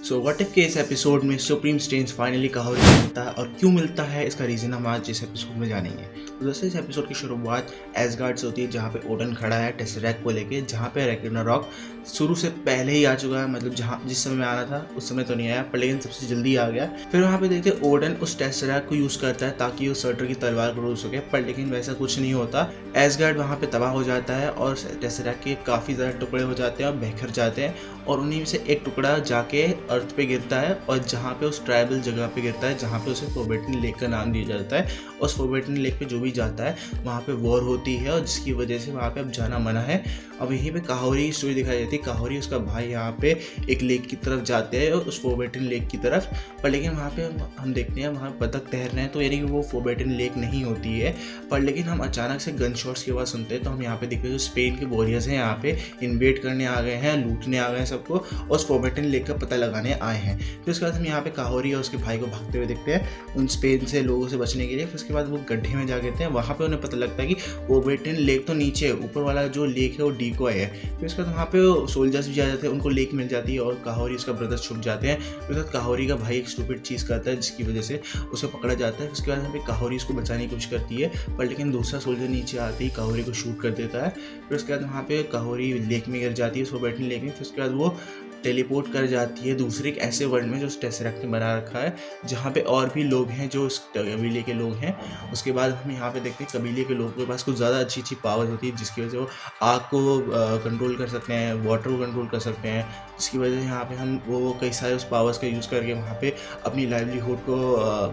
So what if के इस episode में सुप्रीम स्ट्रेंज फाइनली काहोरी को मिलता है और क्यों मिलता है इसका रीज़न हम आज इस एपिसोड में जानेंगे। तो दोस्तों इस एपिसोड की शुरुआत एसगार्ड से होती है जहाँ पे ओडन खड़ा है टेसरेक्ट को लेके, जहाँ पे रैग्नारॉक शुरू से पहले ही आ चुका है। मतलब जहाँ जिस समय में आना था उस समय तो नहीं आया पर लेकिन सबसे जल्दी आ गया। फिर वहाँ पे देखते हैं ओडन उस टेसरेक्ट को यूज़ करता है ताकि वो सर्टर की तलवार को रोक सके, पर लेकिन वैसा कुछ नहीं होता। एसगार्ड वहाँ पे तबाह हो जाता है और टेसरेक्ट के काफ़ी ज़्यादा टुकड़े हो जाते हैं और बिखर जाते हैं और उन्हीं में से एक टुकड़ा जाके अर्थ पे गिरता है और जहाँ पे उस ट्राइबल जगह पे गिरता है जहाँ पे उसे फॉरबिडन लेक का नाम दिया जाता है। उस फॉरबिडन लेक पे जो भी जाता है वहाँ पे वॉर होती है और जिसकी वजह से वहाँ पे अब जाना मना है। अब यहीं पे काहोरी की स्टोरी दिखाई जाती है। काहोरी उसका भाई यहाँ पे एक लेक की तरफ जाते हैं उस फॉरबिडन लेक की तरफ, पर लेकिन वहाँ पे हम देखते हैं वहाँ बतख तैर रहे हैं, तो यानी कि वो फॉरबिडन लेक नहीं होती है। पर लेकिन हम अचानक से गन शॉट्स की आवाज़ सुनते हैं तो हम यहाँ पे देखते हैं जो स्पेन के वॉरियर्स हैं यहाँ पे इन्वेड करने आ गए हैं, लूटने आ गए हैं सबको, उस फॉरबिडन लेक का पता लगाने आए हैं। फिर उसके बाद हम यहाँ पे काहोरी और उसके भाई को भागते हुए देखते हैं उन स्पेन से लोगों से बचने के लिए। फिर उसके बाद वो गड्ढे में जा गिरते हैं, वहाँ पे उन्हें पता लगता है कि फॉरबिडन लेक तो नीचे है, ऊपर वाला जो लेक है वो डिकॉय है। फिर उसके बाद वहाँ पे सोल्जर्स भी आ जाते हैं, उनको लेक मिल जाती है और काहोरी उसका ब्रदर छुप जाते हैं। फिर उसके बाद काहोरी का भाई एक स्टूपिड चीज़ करता है जिसकी वजह से उसे पकड़ा जाता है। उसके बाद यहाँ पे काहोरी उसको बचाने की कोशिश करती है पर लेकिन दूसरा सोल्जर नीचे आते ही काहोरी को शूट कर देता है। फिर उसके बाद वहाँ पे काहोरी लेक में गिर जाती है फॉरबिडन लेक में। फिर उसके बाद वो टेलीपोर्ट कर जाती है दूसरे एक ऐसे वर्ल्ड में जो टेसरेक्ट ने बना रखा है जहाँ पे और भी लोग हैं जो उस कबीले के लोग हैं। उसके बाद हम यहाँ पे देखते हैं कबीले के लोगों के पास कुछ ज़्यादा अच्छी अच्छी पावर्स होती है जिसकी वजह से वो आग को कंट्रोल कर सकते हैं, वाटर को कंट्रोल कर सकते हैं, जिसकी वजह से यहाँ पे हम वो कई सारे उस पावर्स का यूज़ करके वहाँ पे अपनी लाइवलीहुड को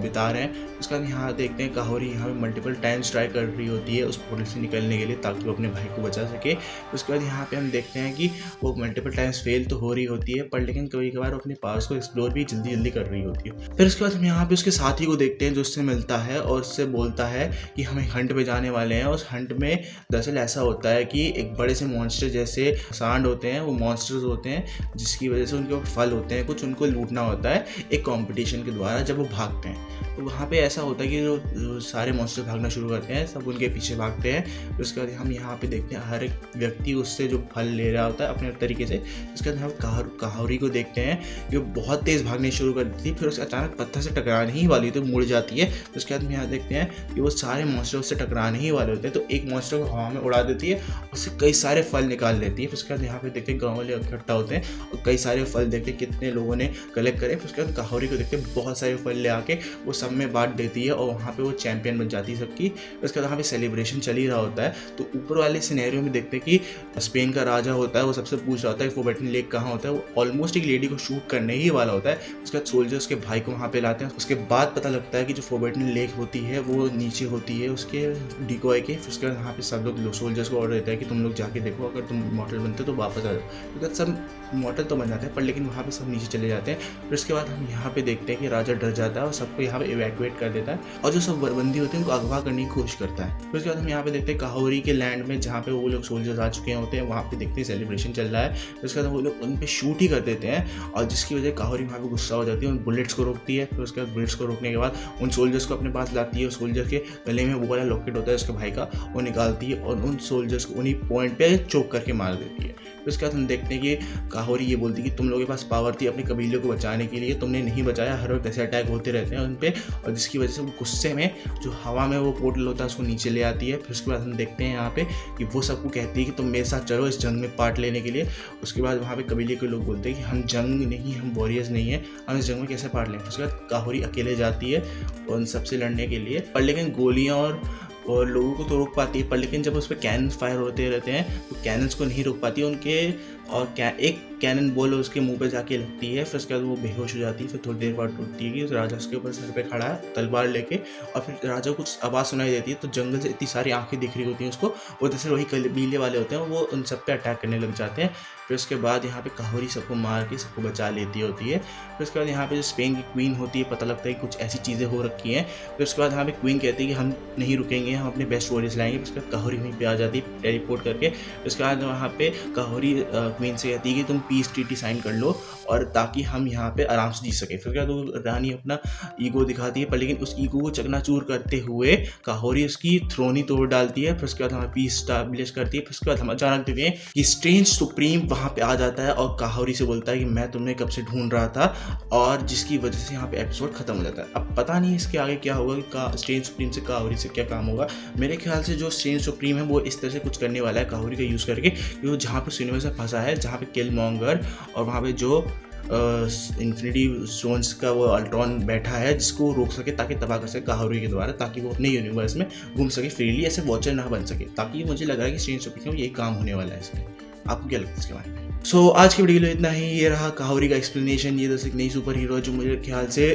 बिता रहे हैं। उसके बाद यहाँ देखते हैं काहोरी यहाँ पे मल्टीपल टाइम्स ट्राई कर रही होती है उस पोर्टल से निकलने के लिए ताकि वो अपने भाई को बचा सके। उसके बाद यहाँ पे हम देखते हैं कि वो मल्टीपल टाइम्स फेल तो हो रही होती है पर लेकिन कभी कभार अपने पावर्स को एक्सप्लोर भी जल्दी जल्दी कर रही होती है। फिर उसके बाद हम यहाँ पे उसके साथी को देखते हैं जो उससे मिलता है और उससे बोलता है कि हम एक हंट पे जाने वाले हैं। उस हंट में दरअसल ऐसा होता है कि एक बड़े से मॉन्स्टर जैसे सांड होते हैं, वो मॉन्स्टर्स होते हैं जिसकी वजह से उनके फल होते हैं कुछ, उनको लूटना होता है एक कॉम्पिटिशन के द्वारा जब वो भागते हैं। तो वहाँ पे ऐसा होता है कि जो सारे मॉन्स्टर भागना शुरू करते हैं सब उनके पीछे भागते हैं। फिर उसके बाद हम यहाँ पे देखते हैं हर एक व्यक्ति उससे जो फल ले रहा होता है अपने तरीके से। उसके बाद हम काहोरी को देखते हैं कि वो बहुत तेज़ भागने शुरू कर देती है, फिर उसके अचानक पत्थर से टकराने ही वाली तो मुड़ जाती है। तो उसके बाद हम यहाँ देखते हैं कि वो सारे मॉन्स्टर उससे टकराने ही वाले होते हैं, तो एक मॉन्स्टर को हवा में उड़ा देती है, उससे कई सारे फल निकाल लेती है। फिर उसके बाद यहाँ पे देखते हैं गाँव वाले इकट्ठा होते हैं और कई सारे फल देखते हैं कितने लोगों ने कलेक्ट करे। फिर उसके बाद काहोरी को देखते हैं बहुत सारे फल ले आके वो सब में बांट देती है और वहाँ पे वो चैंपियन बन जाती है सबकी। उसके बाद वहाँ पे सेलिब्रेशन चल ही रहा होता है। तो ऊपर वाले सिनेरियो में देखते हैं कि स्पेन का राजा होता है, वो सबसे पूछ रहा होता है फॉरबिडन लेक कहाँ होता है। वो ऑलमोस्ट एक लेडी को शूट करने ही वाला होता है। उसके बाद सोल्जर्स के भाई को वहाँ पे लाते हैं। उसके बाद पता लगता है कि जो फॉरबिडन लेक होती है वो नीचे होती है उसके डिकॉय के। फिर उसके बाद वहाँ पे सब लोग सोल्जर्स को ऑर्डर देता है कि तुम लोग जाके देखो, अगर तुम मॉडल बनते तो वापस आ जाओ। क्योंकि सब मॉडल तो बन जाते हैं पर लेकिन वहाँ पे सब नीचे चले जाते हैं। फिर उसके बाद हम यहाँ पे देखते हैं कि राजा डर जाता है और सबको यहाँ पे इवैक्यूएट कर देता है और जो सब बंदी होते हैं उनको अगवा करने की कोशिश करता है। फिर उसके बाद हम यहाँ पे देखते हैं काहोरी के लैंड में जहाँ पे वो लोग सोल्जर्स आ चुके होते हैं, वहाँ पे देखते हैं सेलिब्रेशन चल रहा है। फिर उसके बाद वो लोग उन पे शूट ही कर देते हैं और जिसकी वजह काहोरी वहाँ पे गुस्सा हो जाती है, उन बुलेट्स को रोकती है। फिर उसके बाद बुलेट्स को रोकने के बाद उन सोल्जर्स को अपने पास लाती है। सोल्जर के गले में वो वाला लॉकेट होता है उसके भाई का, वो निकालती है और उन सोल्जर्स को उन्हीं पॉइंट पे चोक करके मार देती है। फिर उसके बाद हम देखते हैं कि काहोरी ये बोलती है कि तुम लोगों के पास पावर थी अपने कबीले को बचाने के लिए, तुमने नहीं बचाया, हर वक्त ऐसे अटैक होते रहते हैं उन पर, और जिसकी वजह से वो गुस्से में जो हवा में वो पोर्टल होता है उसको नीचे ले आती है। फिर उसके बाद हम देखते हैं यहाँ पे कि वो सबको कहती है कि तुम मेरे साथ चलो इस जंग में पार्ट लेने के लिए। उसके बाद वहाँ पे कबीले के लोग बोलते हैं कि हम जंग नहीं, हम वॉरियर्स नहीं है, हम इस जंग में कैसे पार्ट लें। उसके बाद काहोरी अकेले जाती है उन सबसे लड़ने के लिए, पर लेकिन गोलियाँ और लोगों को तो रोक पाती है, पर लेकिन जब उस पर कैनन फायर होते रहते हैं तो कैनन्स को नहीं रोक पाती उनके, और एक कैनन बॉल उसके मुंह पे जाके लगती है। फिर उसके बाद वो बेहोश हो जाती है। फिर थोड़ी देर बाद टूटती है कि उस राजा उसके ऊपर सर पे खड़ा है तलवार लेके, और फिर राजा को कुछ आवाज़ सुनाई देती है तो जंगल से इतनी सारी आंखें दिख रही होती हैं उसको, वो दरअसल वही कबीले वाले होते हैं, वो उन सब पे अटैक करने लग जाते हैं। फिर उसके बाद यहाँ पे काहोरी सबको मार के सबको बचा लेती होती है। फिर उसके बाद यहाँ पे जो स्पेन की क्वीन होती है पता लगता है कि कुछ ऐसी चीज़ें हो रखी हैं। फिर उसके बाद यहाँ पे क्वीन कहती है कि हम नहीं रुकेंगे, हम अपने बेस्ट वॉरियर्स लाएंगे। फिर उसके बाद काहोरी वहीं पे आ जाती है टेलीपोर्ट करके। उसके बाद वहाँ पे काहोरी क्वीन से कहती है कि तुम पीस ट्रीटी साइन कर लो और ताकि हम यहाँ पे आराम से जी सके। फिर क्या तो रानी अपना ईगो दिखाती है, पर लेकिन उस ईगो को चकनाचूर करते हुए काहोरी उसकी थ्रोन ही तोड़ डालती है। फिर उसके बाद हमें पीस स्टैब्लिश करती है। फिर उसके बाद हम अचानक देखते हैं कि स्ट्रेंज सुप्रीम वहाँ पे आ जाता है और काहोरी से बोलता है कि मैं तुम्हें कब से ढूंढ रहा था, और जिसकी वजह से यहाँ पे एपिसोड खत्म हो जाता है। अब पता नहीं इसके आगे क्या होगा कि स्ट्रेंज सुप्रीम से काहोरी से क्या काम होगा। मेरे ख्याल से जो स्ट्रेंज सुप्रीम है वो इस तरह से कुछ करने वाला है काहोरी का यूज़ करके कि वो जहाँ पे यूनिवर्स में फंसा है, जहाँ पे किलमॉन्गर और वहाँ पे जो इन्फिनिटी स्टोन्स का वो अल्ट्रॉन बैठा है, जिसको रोक सके ताकि तबाह कर सके काहोरी के द्वारा, ताकि वो अपने यूनिवर्स में घूम सके फ्रीली, ऐसे वॉचर ना बन सके। ताकि मुझे लग रहा है कि स्ट्रेंज सुप्रीम में यही काम होने वाला है इसमें। आपको क्या लगता है इसके बारे में? सो आज की वीडियो में इतना ही। ये रहा काहोरी का एक्सप्लेनेशन। ये एक नई सुपर हीरो है जो मुझे ख्याल से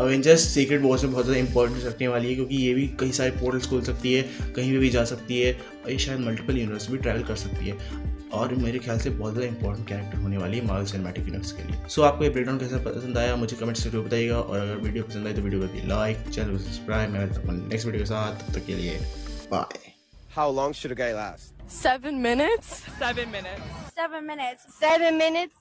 अवेंजर्स सीक्रेट वॉर्स में बहुत ज़्यादा इंपॉर्टेंस रखने वाली है, क्योंकि ये भी कई सारे पोर्टल्स खोल सकती है, कहीं भी जा सकती है, और ये शायद मल्टीपल यूनिवर्स भी ट्रैवल कर सकती है, और मेरे ख्याल से बहुत ज़्यादा इंपॉर्टेंट कैरेक्टर होने वाली है मार्वल सिनेमैटिक यूनिवर्स के लिए। सो आपको ये ब्रेकडाउन कैसा पसंद आया मुझे कमेंट से जरूर बताइएगा, और अगर वीडियो पसंद आई तो वीडियो को लाइक, चैनल को सब्सक्राइब। मैं नेक्स्ट वीडियो के साथ, तब तक के लिए bye. How long should a guy last? 7 minutes. 7 minutes. 7 minutes. 7 minutes.